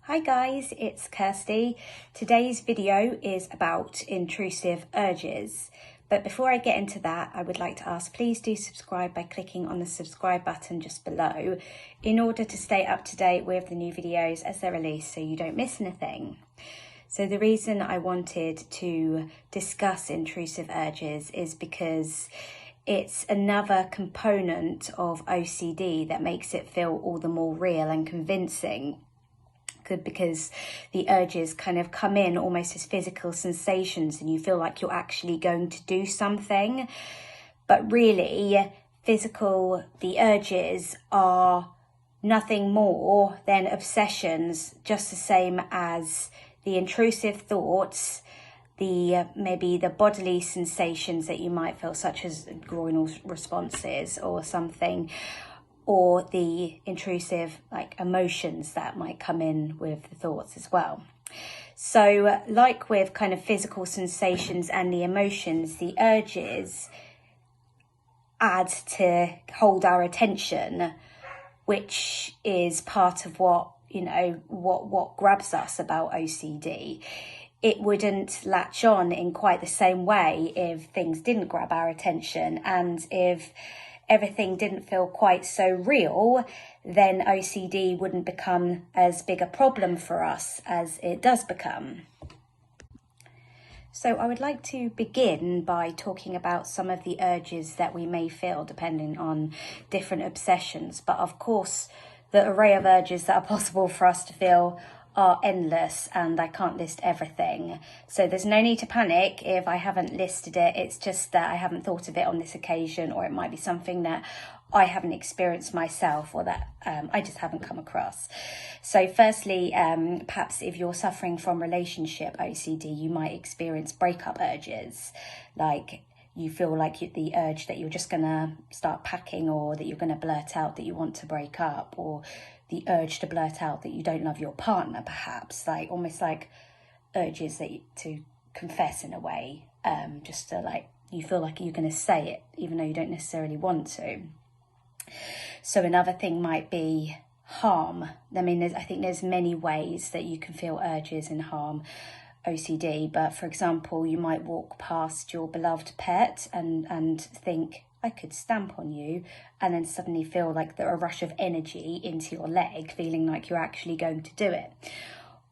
Hi guys, it's Kirsty. Today's video is about intrusive urges. But before I get into that, I would like to ask, please do subscribe by clicking on the subscribe button just below in order to stay up to date with the new videos as they're released so you don't miss anything. So the reason I wanted to discuss intrusive urges is because it's another component of OCD that makes it feel all the more real and convincing. Because the urges kind of come in almost as physical sensations and you feel like you're actually going to do something. But really, the urges are nothing more than obsessions, just the same as the intrusive thoughts, maybe the bodily sensations that you might feel, such as groinal responses or something, or the intrusive emotions that might come in with the thoughts as well. So like with kind of physical sensations and the emotions, the urges add to hold our attention, which is part of what grabs us about OCD. It wouldn't latch on in quite the same way if things didn't grab our attention, and if everything didn't feel quite so real, then OCD wouldn't become as big a problem for us as it does become. So I would like to begin by talking about some of the urges that we may feel depending on different obsessions. But of course, the array of urges that are possible for us to feel are endless, and I can't list everything. So there's no need to panic if I haven't listed it. It's just that I haven't thought of it on this occasion, or it might be something that I haven't experienced myself, or that I just haven't come across. So firstly, perhaps if you're suffering from relationship OCD, you might experience breakup urges, like you feel like the urge that you're just going to start packing, or that you're going to blurt out that you want to break up, or the urge to blurt out that you don't love your partner, perhaps, almost like urges to confess in a way, just to you feel like you're going to say it even though you don't necessarily want to. So another thing might be harm. I mean, I think there's many ways that you can feel urges and harm OCD, but for example, you might walk past your beloved pet and think, I could stamp on you, and then suddenly feel like a rush of energy into your leg, feeling like you're actually going to do it.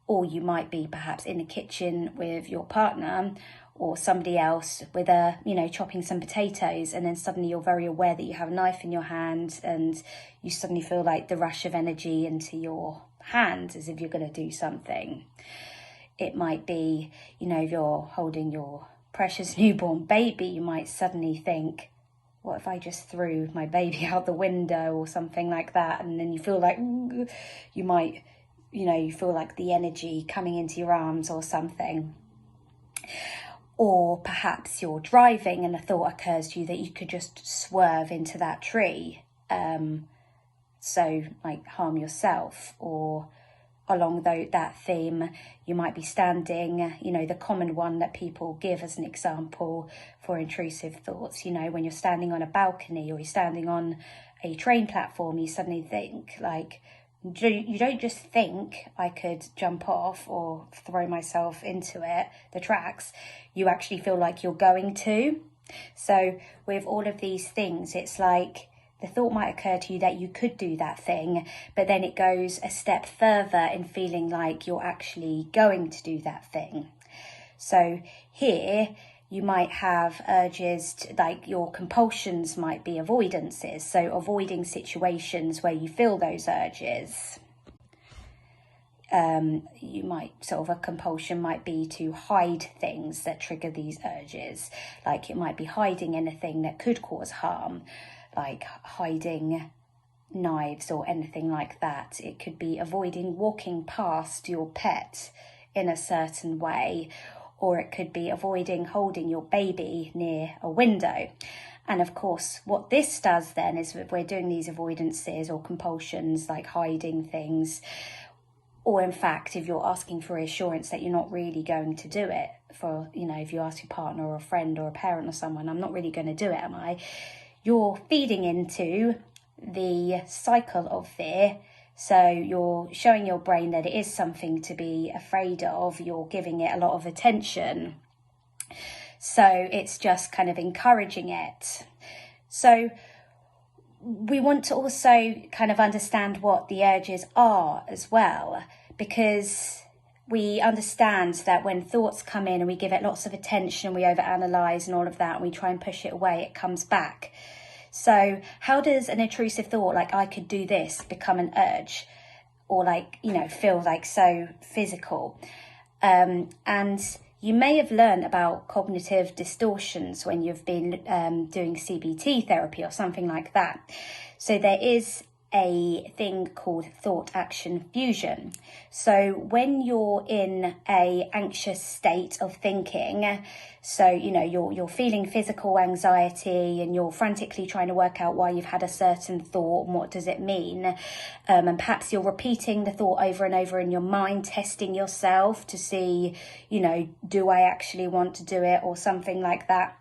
Or you might be perhaps in the kitchen with your partner or somebody else with chopping some potatoes, and then suddenly you're very aware that you have a knife in your hand, and you suddenly feel like the rush of energy into your hand as if you're going to do something. It might be, if you're holding your precious newborn baby, you might suddenly think, what if I just threw my baby out the window or something like that? And then you feel like you might, you feel like the energy coming into your arms or something. Or perhaps you're driving and a thought occurs to you that you could just swerve into that tree. So harm yourself. Or along that theme, you might be standing, the common one that people give as an example for intrusive thoughts, when you're standing on a balcony or you're standing on a train platform, you suddenly think you don't just think I could jump off or throw myself into the tracks, you actually feel like you're going to. So with all of these things, it's like the thought might occur to you that you could do that thing, but then it goes a step further in feeling like you're actually going to do that thing. So here you might have urges your compulsions might be avoidances, so avoiding situations where you feel those urges. You might a compulsion might be to hide things that trigger these urges, like it might be hiding anything that could cause harm, like hiding knives or anything like that. It could be avoiding walking past your pet in a certain way, or it could be avoiding holding your baby near a window. And of course, what this does then is, if we're doing these avoidances or compulsions, like hiding things, or in fact, if you're asking for reassurance that you're not really going to do it, for, if you ask your partner or a friend or a parent or someone, I'm not really going to do it, am I? You're feeding into the cycle of fear So you're showing your brain that it is something to be afraid of. You're giving it a lot of attention. So it's just kind of encouraging it. So we want to also kind of understand what the urges are as well, because we understand that when thoughts come in and we give it lots of attention, we overanalyze and all of that, and we try and push it away, it comes back. So how does an intrusive thought like I could do this become an urge, or like, you know, feel like so physical? And you may have learned about cognitive distortions when you've been doing CBT therapy or something like that. So there is a thing called thought action fusion. So when you're in a anxious state of thinking, so you know you're feeling physical anxiety and you're frantically trying to work out why you've had a certain thought and what does it mean, and perhaps you're repeating the thought over and over in your mind, testing yourself to see, you know, do I actually want to do it or something like that.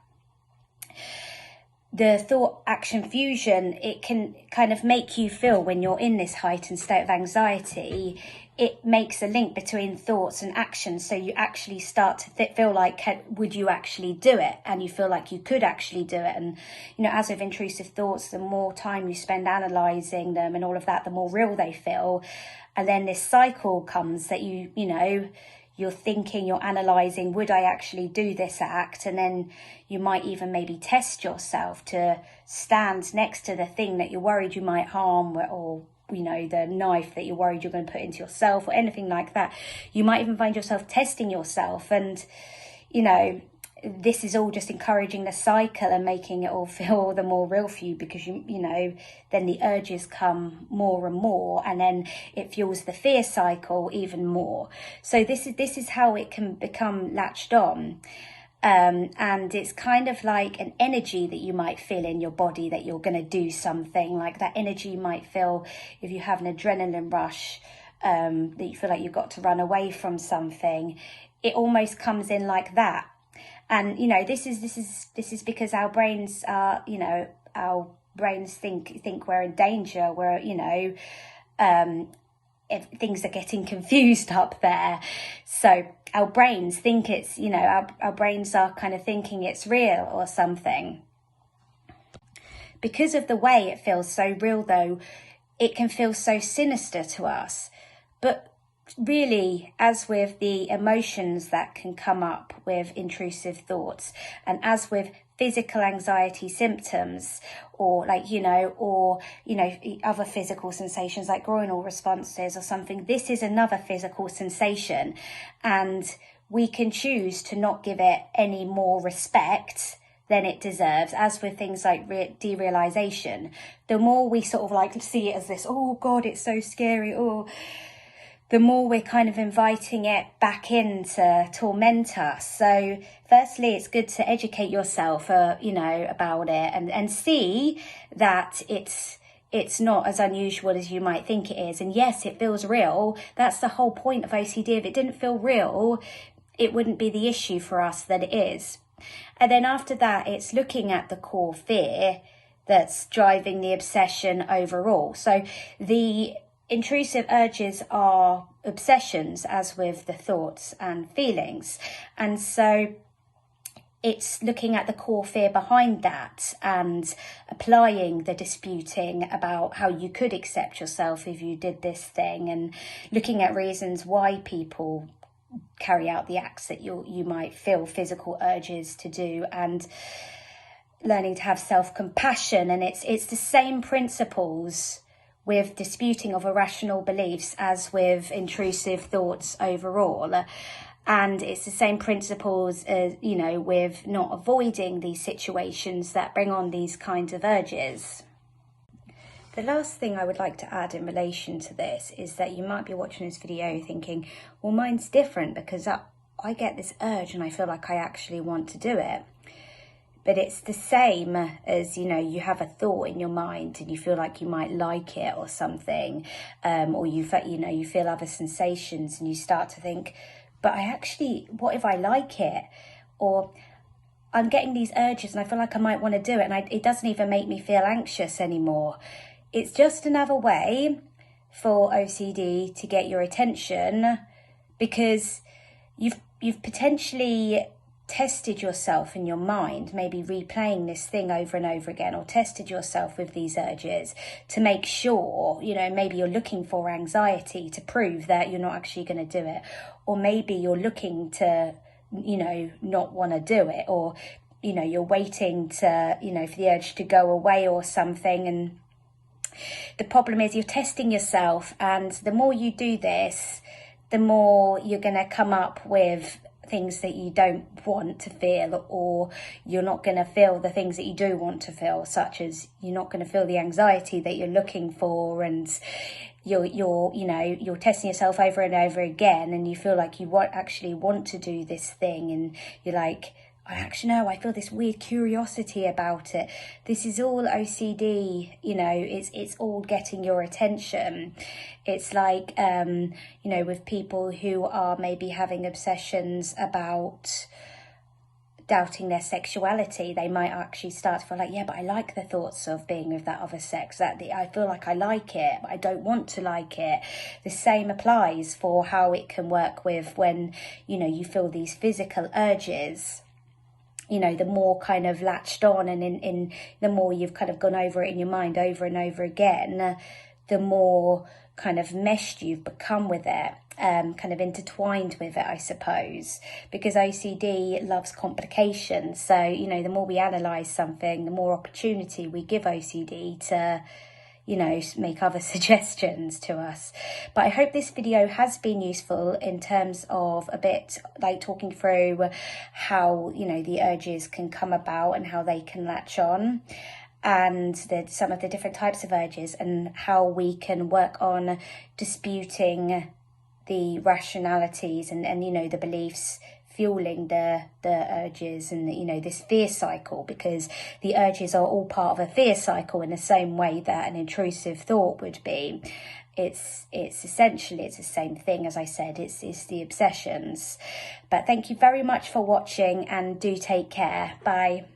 The thought action fusion, it can kind of make you feel, when you're in this heightened state of anxiety, it makes a link between thoughts and actions. So you actually start to feel like, would you actually do it? And you feel like you could actually do it. And, you know, as with intrusive thoughts, the more time you spend analysing them and all of that, the more real they feel. And then this cycle comes that you know, you're thinking, you're analysing, would I actually do this act? And then you might even maybe test yourself to stand next to the thing that you're worried you might harm, or, you know, the knife that you're worried you're going to put into yourself, or anything like that. You might even find yourself testing yourself. And, you know, this is all just encouraging the cycle and making it all feel all the more real for you, because you know, then the urges come more and more, and then it fuels the fear cycle even more. So this is how it can become latched on. And it's kind of like an energy that you might feel in your body that you're going to do something. Like that energy you might feel if you have an adrenaline rush, that you feel like you've got to run away from something. It almost comes in like that. And, you know, this is because our brains are, you know, our brains think we're in danger. We're, you know, if things are getting confused up there. So our brains think it's, you know, our brains are kind of thinking it's real or something. Because of the way it feels so real, though, it can feel so sinister to us. But really, as with the emotions that can come up with intrusive thoughts, and as with physical anxiety symptoms, or like, you know, or, you know, other physical sensations like groinal responses or something, this is another physical sensation, and we can choose to not give it any more respect than it deserves. As with things like derealisation, the more we sort of like see it as this, oh God, it's so scary, oh, the more we're kind of inviting it back in to torment us. So firstly, it's good to educate yourself, you know, about it, and see that it's not as unusual as you might think it is. And yes, it feels real. That's the whole point of OCD. If it didn't feel real, it wouldn't be the issue for us that it is. And then after that, it's looking at the core fear that's driving the obsession overall. So the intrusive urges are obsessions, as with the thoughts and feelings. And so it's looking at the core fear behind that and applying the disputing about how you could accept yourself if you did this thing, and looking at reasons why people carry out the acts that you might feel physical urges to do, and learning to have self-compassion. And it's the same principles with disputing of irrational beliefs as with intrusive thoughts overall. And it's the same principles as, you know, with not avoiding these situations that bring on these kinds of urges. The last thing I would like to add in relation to this is that you might be watching this video thinking, well, mine's different because I get this urge and I feel like I actually want to do it. But it's the same as, you know, you have a thought in your mind and you feel like you might like it or something, or you feel other sensations and you start to think, but what if I like it? Or I'm getting these urges and I feel like I might want to do it, and it doesn't even make me feel anxious anymore. It's just another way for OCD to get your attention, because you've potentially tested yourself in your mind, maybe replaying this thing over and over again, or tested yourself with these urges to make sure, you know, maybe you're looking for anxiety to prove that you're not actually going to do it, or maybe you're looking to, you know, not want to do it, or, you know, you're waiting to, you know, for the urge to go away or something. And the problem is you're testing yourself, and the more you do this, the more you're going to come up with things that you don't want to feel, or you're not going to feel the things that you do want to feel, such as you're not going to feel the anxiety that you're looking for, and you're testing yourself over and over again, and you feel like you actually want to do this thing, and you're like, I actually know, I feel this weird curiosity about it. This is all OCD, you know, it's all getting your attention. It's like, you know, with people who are maybe having obsessions about doubting their sexuality, they might actually start to feel like, yeah, but I like the thoughts of being with that other sex, I feel like I like it, but I don't want to like it. The same applies for how it can work with when, you know, you feel these physical urges. You know, the more kind of latched on, and in the more you've kind of gone over it in your mind over and over again, the more kind of meshed you've become with it, kind of intertwined with it, I suppose, because OCD loves complications. So, you know, the more we analyse something, the more opportunity we give OCD to, you know, make other suggestions to us. But I hope this video has been useful in terms of a bit like talking through how, you know, the urges can come about and how they can latch on, and some of the different types of urges, and how we can work on disputing the rationalities and you know, the beliefs fueling the urges, and you know, this fear cycle, because the urges are all part of a fear cycle in the same way that an intrusive thought would be. It's essentially, it's the same thing, as I said, it's the obsessions. But thank you very much for watching, and do take care. Bye.